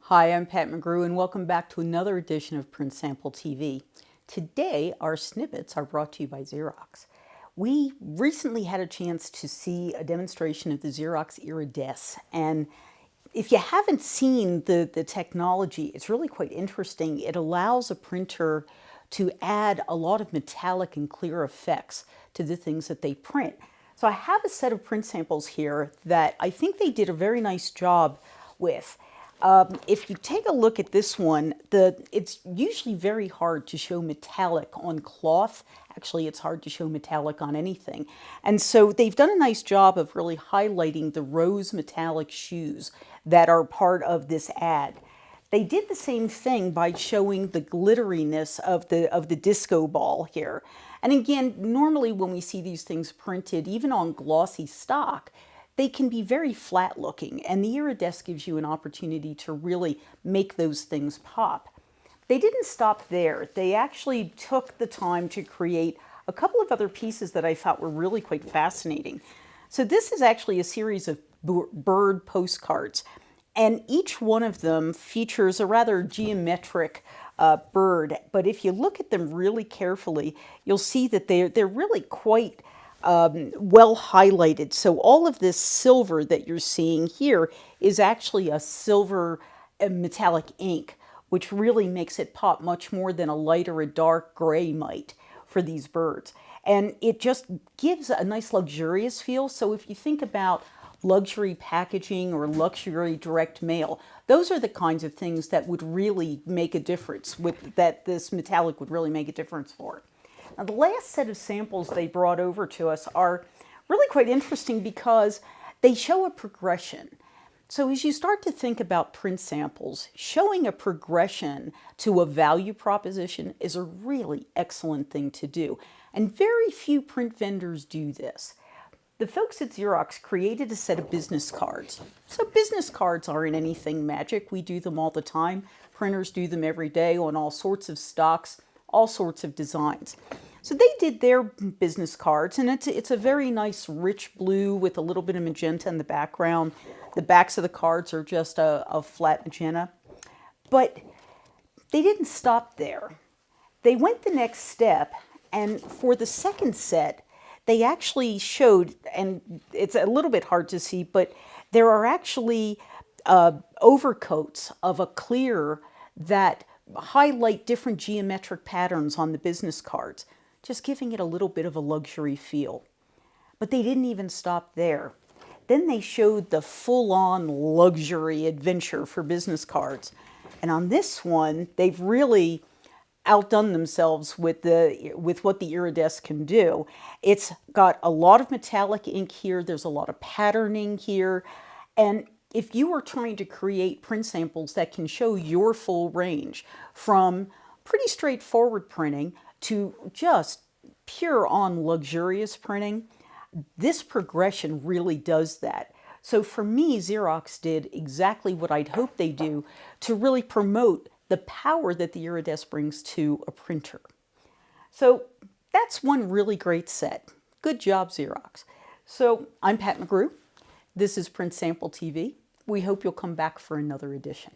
Hi, I'm Pat McGrew and welcome back to another edition of Print Sample TV. Today, our snippets are brought to you by Xerox. We recently had a chance to see a demonstration of the Xerox Iridesse, and if you haven't seen the technology, it's really quite interesting. It allows a printer to add a lot of metallic and clear effects to the things that they print. So I have a set of print samples here that I think they did a very nice job with. If you take a look at this one, it's usually very hard to show metallic on cloth. Actually, it's hard to show metallic on anything. And so they've done a nice job of really highlighting the rose metallic shoes that are part of this ad. They did the same thing by showing the glitteriness of the disco ball here. And again, normally when we see these things printed, even on glossy stock, they can be very flat looking, and the Iridesse gives you an opportunity to really make those things pop. They didn't stop there. They actually took the time to create a couple of other pieces that I thought were really quite fascinating. So this is actually a series of bird postcards, and each one of them features a rather geometric bird, but if you look at them really carefully, you'll see that they're really quite well highlighted. So all of this silver that you're seeing here is actually a silver metallic ink, which really makes it pop much more than a light or a dark gray might for these birds. And it just gives a nice luxurious feel. So if you think about luxury packaging or luxury direct mail, those are the kinds of things that would really make a difference, that this metallic would really make a difference for. Now, the last set of samples they brought over to us are really quite interesting because they show a progression. So as you start to think about print samples, showing a progression to a value proposition is a really excellent thing to do. And very few print vendors do this. The folks at Xerox created a set of business cards. So business cards aren't anything magic. We do them all the time. Printers do them every day on all sorts of stocks, all sorts of designs. So they did their business cards, and it's a very nice rich blue with a little bit of magenta in the background. The backs of the cards are just a flat magenta. But they didn't stop there. They went the next step, and for the second set, they actually showed, and it's a little bit hard to see, but there are actually overcoats of a clear that highlight different geometric patterns on the business cards, just giving it a little bit of a luxury feel. But they didn't even stop there. Then they showed the full-on luxury adventure for business cards. And on this one, they've really outdone themselves with what the Iridesse can do. It's got a lot of metallic ink here. There's a lot of patterning here. And if you are trying to create print samples that can show your full range, from pretty straightforward printing to just pure on luxurious printing, this progression really does that. So for me, Xerox did exactly what I'd hoped they do to really promote the power that the Iridesse brings to a printer. So that's one really great set. Good job, Xerox. So I'm Pat McGrew. This is Print Sample TV. We hope you'll come back for another edition.